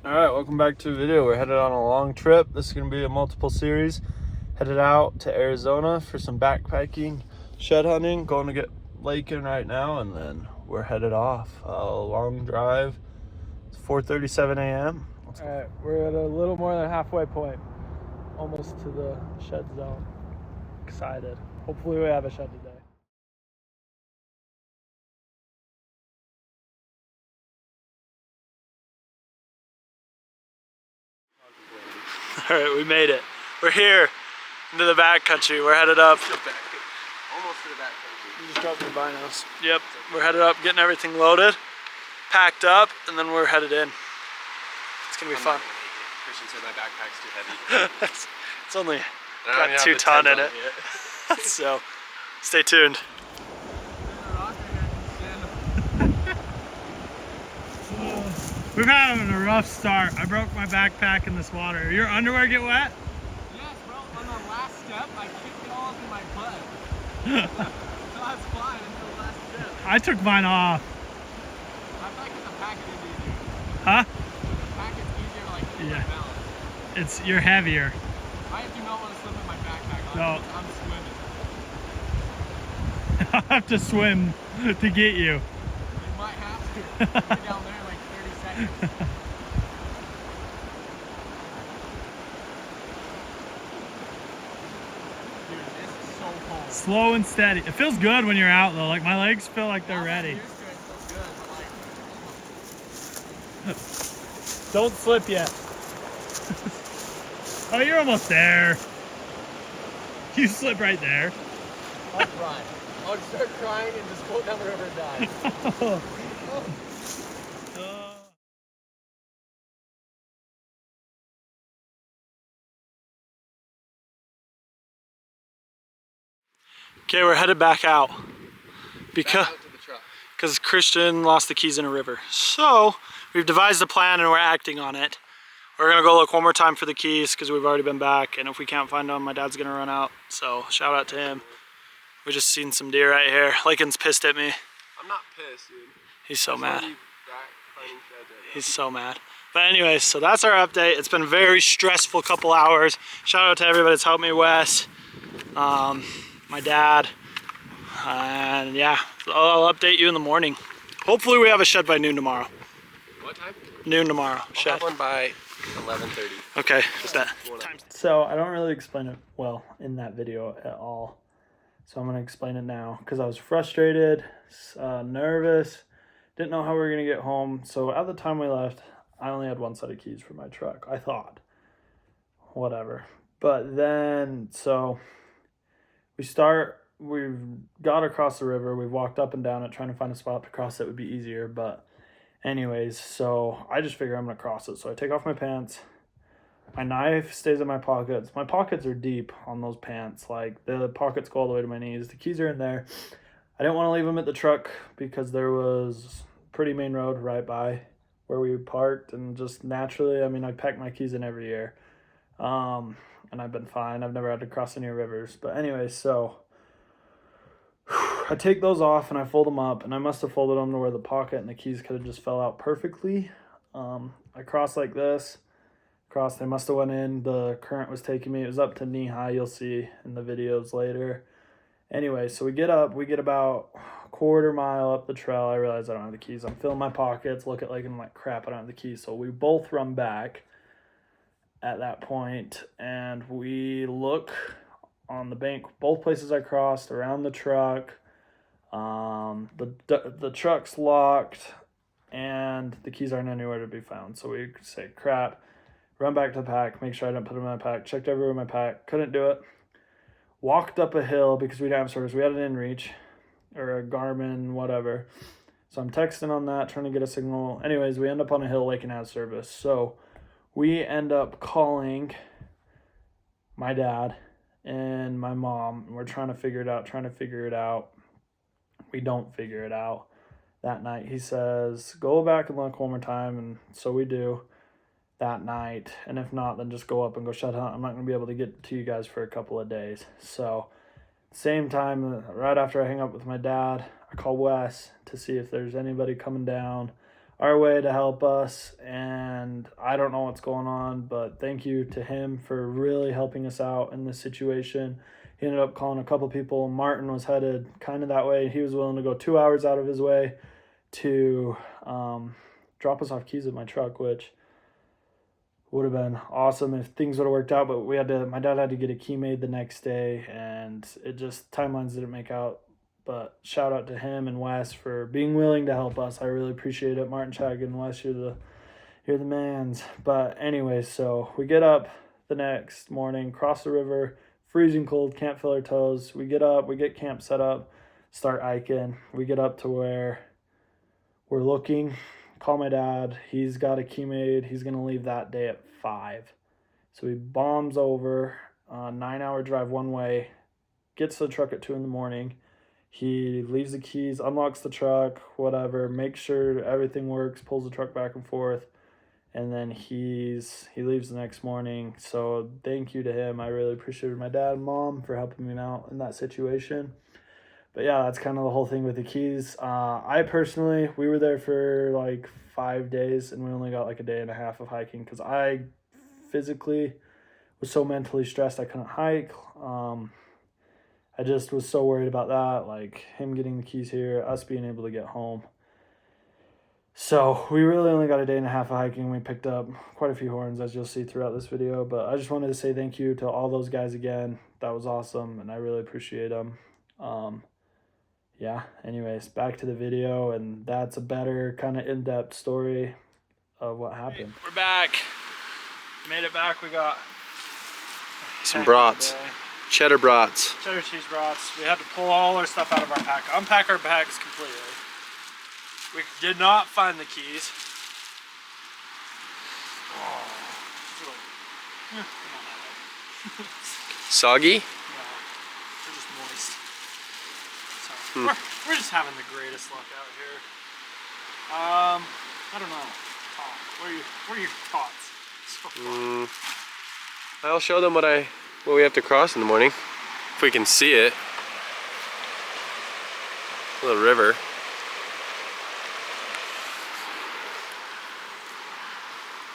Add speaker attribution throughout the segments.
Speaker 1: Alright, welcome back to the video. We're headed on a long trip. This is going to be a multiple series. Headed out to Arizona for some backpacking, shed hunting. Going to get Lakin right now, and then we're headed off. A long drive. It's 4:37 a.m.
Speaker 2: Alright, we're at a little more than halfway point. Almost to the shed zone. Excited. Hopefully we have a shed today. Alright, we made it. We're here into the backcountry. We're headed up.
Speaker 1: Almost to the backcountry.
Speaker 2: You just dropped your binos. Yep, we're headed up, getting everything loaded, packed up, and then we're headed in. It's gonna be fun.
Speaker 1: Christian said my backpack's too heavy.
Speaker 2: It's only got 2 ton in it. So, stay tuned. We're having a rough start. I broke my backpack in this water. Your underwear get wet?
Speaker 3: Yes, bro. On the last step, I kicked it all up in my butt. So I was fine until the last step.
Speaker 2: I took mine off.
Speaker 3: I feel like with the pack it is easier.
Speaker 2: Huh?
Speaker 3: With the pack it's easier to like keep my balance.
Speaker 2: You're heavier.
Speaker 3: I do not want to slip in my backpack.
Speaker 2: No.
Speaker 3: I'm swimming.
Speaker 2: I'll have to swim to get you.
Speaker 3: You might have to. I'll be down there in like 30 seconds. Dude, this is so cold.
Speaker 2: Slow and steady. It feels good when you're out though. Like my legs feel like they're ready.
Speaker 3: Used to it, it feels good, but like...
Speaker 2: Don't slip yet. Oh, you're almost there. You slip right there.
Speaker 3: I'll cry. I'll start crying and just float down the river and die.
Speaker 2: Okay, we're headed back out because
Speaker 1: Back out to the truck.
Speaker 2: Christian lost the keys in a river. So we've devised a plan and we're acting on it. We're gonna go look one more time for the keys because we've already been back, and if we can't find them, my dad's gonna run out. So shout out to him. We just seen some deer right here. Lakin's pissed at me.
Speaker 1: I'm not pissed, dude.
Speaker 2: He's so mad.
Speaker 1: He's
Speaker 2: He's so mad. But anyways, so that's our update. It's been a very stressful couple hours. Shout out to everybody that's helped me, Wes, my dad, and yeah, I'll update you in the morning. Hopefully we have a shed by noon tomorrow.
Speaker 1: What time?
Speaker 2: Noon tomorrow.
Speaker 1: I'll
Speaker 2: Shed.
Speaker 1: have one by 11:30.
Speaker 2: Okay. So I don't really explain it well in that video at all. So I'm gonna explain it now because I was frustrated, nervous, didn't know how we were gonna get home. So at the time we left, I only had one set of keys for my truck. I thought, whatever. But then, so we've got across the river. We've walked up and down it, trying to find a spot to cross that would be easier. But anyways, so I just figure I'm gonna cross it. So I take off my pants. My knife stays in my pockets. My pockets are deep on those pants. Like the pockets go all the way to my knees. The keys are in there. I didn't want to leave them at the truck because there was a pretty main road right by where we parked, and just naturally, I mean, I pack my keys in every year. And I've been fine. I've never had to cross any rivers. But anyway, so I take those off and I fold them up, and I must have folded them to where the pocket and the keys could have just fell out perfectly. I cross like this. They must have went in. The current was taking me. It was up to knee high. You'll see in the videos later. Anyway, so we get about a quarter mile up the trail. I realize I don't have the keys. I'm filling my pockets. Look at I'm like, crap, I don't have the keys. So we both run back at that point, and we look on the bank, both places I crossed, around the truck. The truck's locked, and the keys aren't anywhere to be found. So we say, crap. Run back to the pack, make sure I didn't put them in my pack. Checked everywhere in my pack, couldn't do it. Walked up a hill because we didn't have service. We had an inReach or a Garmin, whatever. So I'm texting on that, trying to get a signal. Anyways, we end up on a hill, Lakin has service. So we end up calling my dad and my mom. And we're trying to figure it out. We don't figure it out. That night he says, go back and look one more time. And so we do that night, and if not, then just go up and go shed hunt. I'm not going to be able to get to you guys for a couple of days. So same time, right after I hang up with my dad, I call Wes to see if there's anybody coming down. our way to help us, and I don't know what's going on, but thank you to him for really helping us out in this situation. He ended up calling a couple people. Martin was headed kind of that way. He was willing to go 2 hours out of his way to drop us off keys at my truck, which would have been awesome if things would have worked out, but my dad had to get a key made the next day, and it just, timelines didn't make out. But shout out to him and Wes for being willing to help us. I really appreciate it. Martin, Chag, and Wes, you're the mans. But anyways, so we get up the next morning, cross the river, freezing cold, can't feel our toes. We get up, we get camp set up, start hiking. We get up to where we're looking, call my dad. He's got a key made. He's going to leave that day at 5. So he bombs over, 9-hour drive one way, gets to the truck at 2 in the morning. He leaves the keys, unlocks the truck, whatever, makes sure everything works, pulls the truck back and forth, and then he leaves the next morning. So thank you to him. I really appreciated my dad and mom for helping me out in that situation. But yeah, that's kind of the whole thing with the keys. I personally, we were there for like 5 days, and we only got like a day and a half of hiking because I physically was so mentally stressed I couldn't hike. I just was so worried about that, like him getting the keys here, us being able to get home. So we really only got a day and a half of hiking. We picked up quite a few horns, as you'll see throughout this video. But I just wanted to say thank you to all those guys again. That was awesome, and I really appreciate them. Yeah, anyways, back to the video, and that's a better kind of in-depth story of what happened.
Speaker 3: We're back. Made it back. We got
Speaker 1: Some brats. Cheddar brats.
Speaker 2: Cheddar cheese brats. We had to pull all our stuff out of our pack, unpack our bags completely. We did not find the keys. Oh,
Speaker 1: Soggy?
Speaker 2: no, they're just moist. So we're just having the greatest luck out here. I don't know. What are your thoughts so far?
Speaker 1: I'll show them what we have to cross in the morning, if we can see it. The river.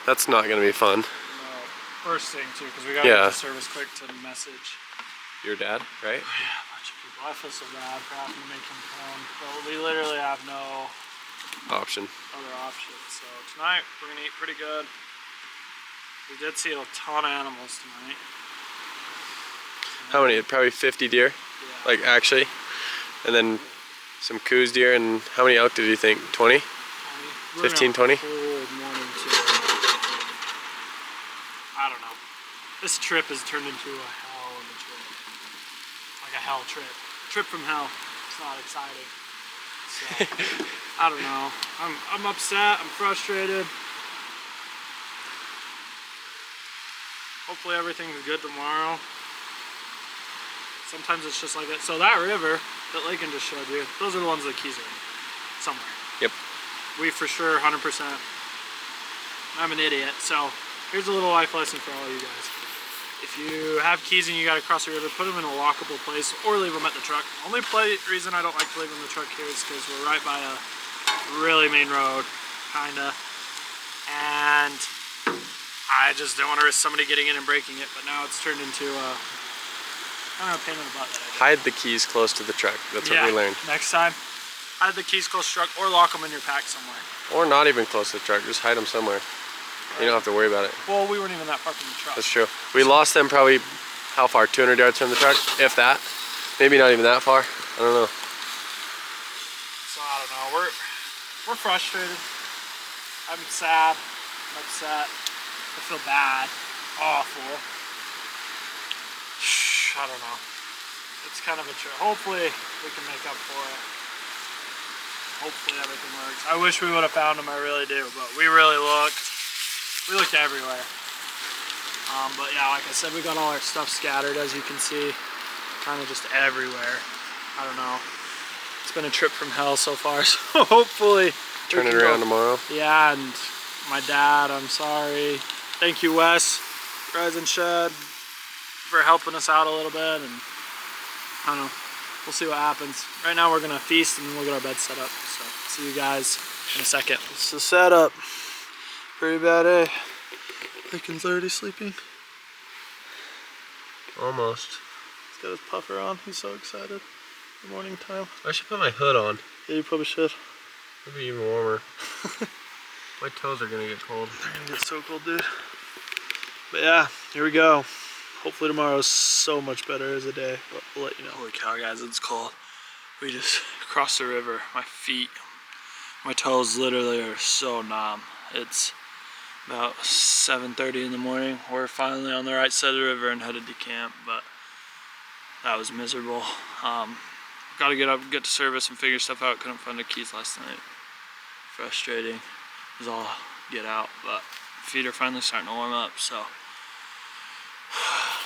Speaker 1: That's not gonna be fun.
Speaker 2: No, first thing too, because we got to get the service quick to message
Speaker 1: Your dad, right?
Speaker 2: yeah, a bunch of people. I feel so bad for having to make him come, but we literally have no
Speaker 1: Option.
Speaker 2: other options. So tonight we're gonna eat pretty good. We did see a ton of animals tonight.
Speaker 1: How many? Probably 50 deer?
Speaker 2: Yeah.
Speaker 1: Like actually? And then some coos deer, and how many elk did you think? 20? 15, 20?
Speaker 2: I don't know. This trip has turned into a hell of a trip. Like a hell trip. Trip from hell. It's not exciting. So, I don't know. I'm upset. I'm frustrated. Hopefully everything's good tomorrow. Sometimes it's just like that. So that river that Lakin just showed you, those are the ones that keys are in. Somewhere.
Speaker 1: Yep.
Speaker 2: We for sure 100%. I'm an idiot. So here's a little life lesson for all you guys. If you have keys and you gotta cross the river, put them in a lockable place or leave them at the truck. Only reason I don't like to leave them in the truck here is because we're right by a really main road, kinda. And I just don't want to risk somebody getting in and breaking it, but now it's turned into kind of a pain in the butt.
Speaker 1: Hide the keys close to the truck. That's what we learned.
Speaker 2: Next time, hide the keys close to the truck or lock them in your pack somewhere.
Speaker 1: Or not even close to the truck. Just hide them somewhere. You don't have to worry about it.
Speaker 2: Well, we weren't even that far from the truck.
Speaker 1: That's true. We lost them probably, how far? 200 yards from the truck? If that. Maybe not even that far. I don't know.
Speaker 2: So I don't know. We're frustrated. I'm sad. I'm upset. I feel bad. Awful. I don't know. It's kind of a trip. Hopefully we can make up for it. Hopefully everything works. I wish we would have found them. I really do. But we really looked. We looked everywhere. But yeah, like I said, we got all our stuff scattered, as you can see. Kind of just everywhere. I don't know. It's been a trip from hell so far. So hopefully
Speaker 1: turn it around tomorrow. Yeah,
Speaker 2: and my dad, I'm sorry. Thank you, Wes, Rise and Shed, for helping us out a little bit, and I don't know, we'll see what happens. Right now we're gonna feast and we'll get our bed set up, so see you guys in a second.
Speaker 1: It's the setup. Pretty bad, eh? Lincoln's already sleeping. Almost. He's got his puffer on. He's so excited. The morning time.
Speaker 3: I should put my hood on.
Speaker 1: Yeah, you probably should.
Speaker 3: It'll be even warmer. My toes are gonna get cold.
Speaker 1: They're gonna get so cold, dude. But yeah, here we go. Hopefully tomorrow's so much better as a day, but we'll let you know. Holy cow, guys, it's cold. We just crossed the river. My feet, my toes literally are so numb. It's about 7:30 in the morning. We're finally on the right side of the river and headed to camp, but that was miserable. Got to get up, get to service, and figure stuff out. Couldn't find the keys last night. Frustrating. It was all get out, but feet are finally starting to warm up, so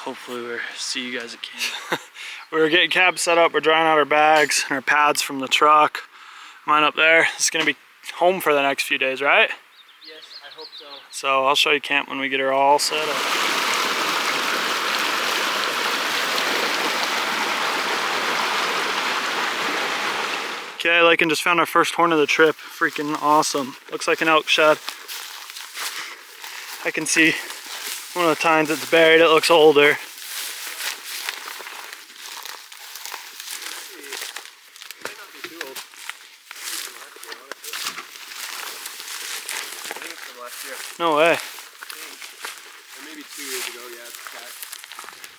Speaker 1: hopefully we'll see you guys at camp. We're getting camp set up. We're drying out our bags and our pads from the truck. Mine up there. It's gonna be home for the next few days, right?
Speaker 3: Yes, I hope so.
Speaker 1: So I'll show you camp when we get her all set up. Okay, Lakin just found our first horn of the trip. Freaking awesome. Looks like an elk shed. I can see one of the tines it's buried. It looks older.
Speaker 3: It might not be too old. I think it's from last year.
Speaker 1: No way.
Speaker 3: Or maybe 2 years ago, yeah, it's got.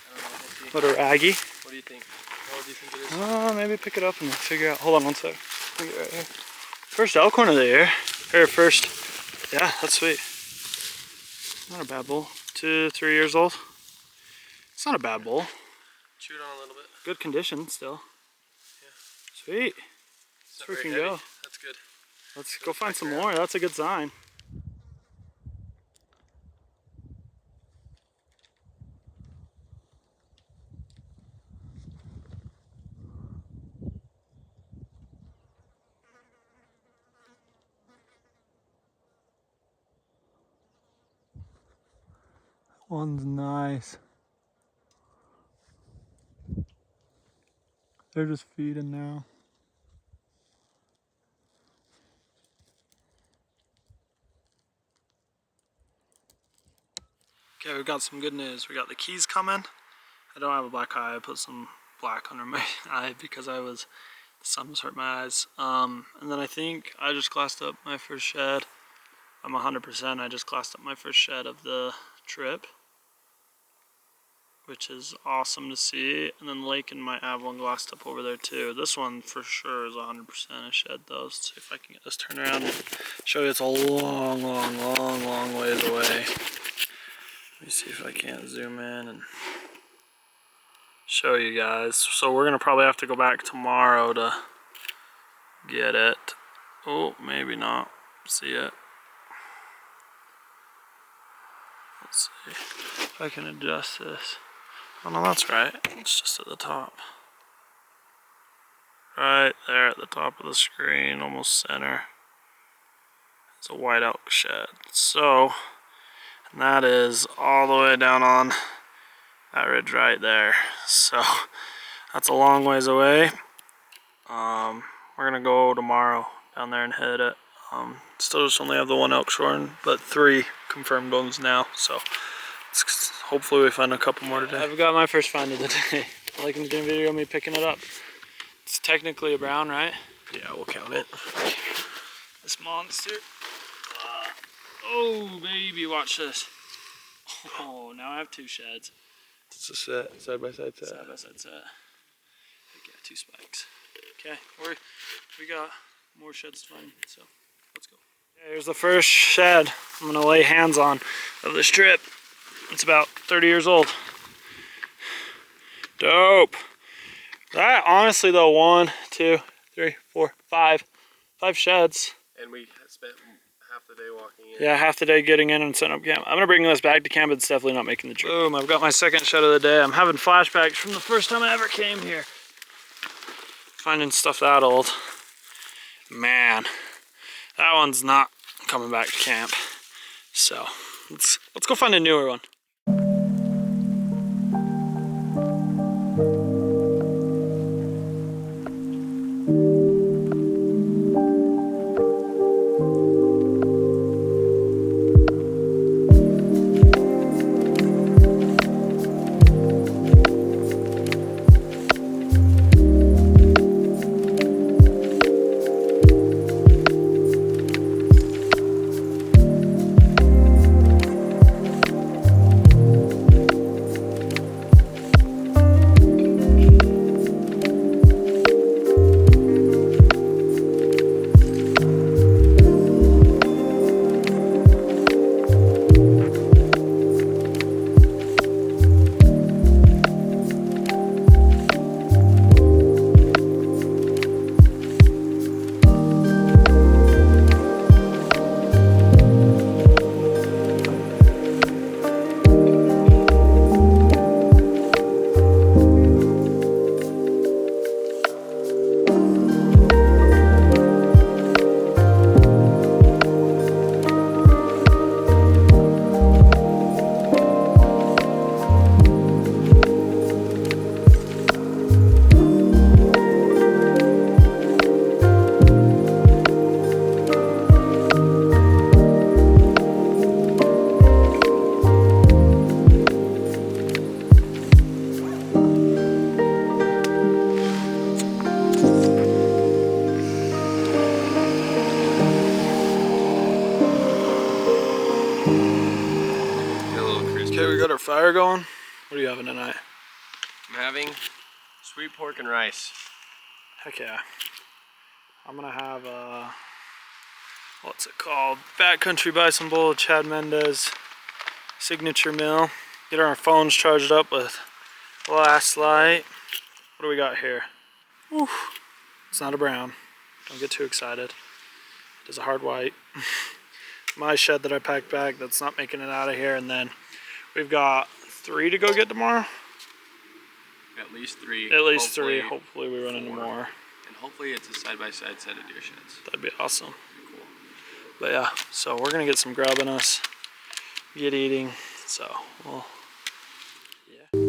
Speaker 3: I don't know, we'll see.
Speaker 1: What a raggy.
Speaker 3: What do you think? How old do you think it is?
Speaker 1: Maybe pick it up and figure out. Hold on one sec. Look at it right here. First elk horn of the year. Or first. Yeah, that's sweet. Not a bad bull. 2, 3 years old. It's not a bad bull.
Speaker 3: Chewed on a little bit.
Speaker 1: Good condition still.
Speaker 3: Yeah.
Speaker 1: Sweet.
Speaker 3: It's not
Speaker 1: Let's
Speaker 3: very
Speaker 1: freaking
Speaker 3: heavy.
Speaker 1: go.
Speaker 3: That's good.
Speaker 1: Let's go find some more. That's a good sign. One's nice. They're just feeding now. Okay, we've got some good news. We got the keys coming. I don't have a black eye. I put some black under my eye because the sun was hurting my eyes. And then I think I just glassed up my first shed. I'm 100%. I just glassed up my first shed of the trip, which is awesome to see. And then Lakin might have one glassed up over there too. This one for sure is 100% a shed though. Let's see if I can get this turned around and show you. It's a long ways away. Let me see if I can't zoom in and show you guys. So we're gonna probably have to go back tomorrow to get it. Oh, maybe not. See it. Let's see if I can adjust this. Oh no, that's right. It's just at the top. Right there at the top of the screen, almost center. It's a white elk shed. So, and that is all the way down on that ridge right there. So, that's a long ways away. We're gonna go tomorrow down there and hit it. Still just only have the one elk shorn, but 3 confirmed ones now. So, hopefully we find a couple more today. I've got my first find of the day. Lakin's gonna video me picking it up. It's technically a brown, right?
Speaker 3: Yeah, we'll count it.
Speaker 1: This monster. Oh, baby, watch this. Oh, now I have 2 sheds.
Speaker 3: It's a set, side by side set.
Speaker 1: Side by side set. Yeah, 2 spikes. Okay, we got more sheds to find, so let's go. Okay, here's the first shed I'm gonna lay hands on of this trip. It's about 30 years old. Dope. That honestly though, 1, 2, 3, 4, 5 sheds.
Speaker 3: And we spent half the day walking in.
Speaker 1: Yeah, half the day getting in and setting up camp. I'm gonna bring this back to camp. It's definitely not making the trip. Boom, I've got my second shed of the day. I'm having flashbacks from the first time I ever came here. Finding stuff that old. Man, that one's not coming back to camp. So, let's go find a newer one.
Speaker 2: Okay, we got our fire going. What are you having tonight?
Speaker 3: I'm having sweet pork and rice.
Speaker 2: Heck yeah. I'm gonna have what's it called? Backcountry bison bowl, Chad Mendez signature meal. Get our phones charged up with last light. What do we got here? Woo. It's not a brown. Don't get too excited. It is a hard white. My shed that I packed back that's not making it out of here, and then we've got 3 to go get tomorrow.
Speaker 3: At least 3.
Speaker 2: At least 3. Hopefully we run into
Speaker 3: 4.
Speaker 2: more.
Speaker 3: And hopefully it's a side-by-side set of deer sheds.
Speaker 2: That'd be awesome.
Speaker 3: Pretty cool.
Speaker 2: But yeah, so we're gonna get some grub in us, get eating. So we'll, yeah.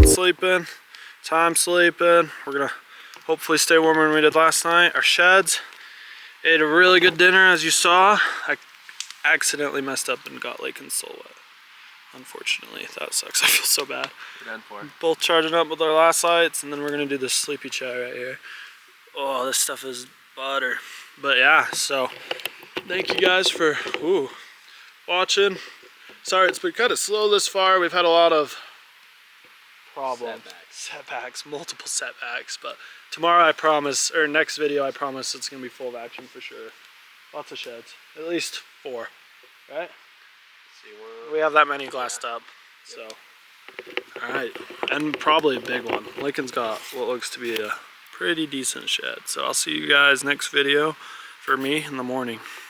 Speaker 2: Sleeping, time sleeping. We're gonna hopefully stay warmer than we did last night. Our sheds, ate a really good dinner as you saw. I accidentally messed up and got Lake and Soul wet. Unfortunately, that sucks. I feel so bad.
Speaker 3: We're done for.
Speaker 2: Both charging up with our last lights, and then we're gonna do this sleepy chat right here. Oh, this stuff is butter. But yeah, so thank you guys for watching. Sorry, it's been kind of slow this far. We've had a lot of problems, setbacks, multiple setbacks, but tomorrow I promise, or next video I promise it's gonna be full of action for sure. Lots of sheds, at least 4, right?
Speaker 3: See,
Speaker 2: we have that many glassed up, so all right, and probably a big one. Lincoln's got what looks to be a pretty decent shed, so I'll see you guys next video for me in the morning.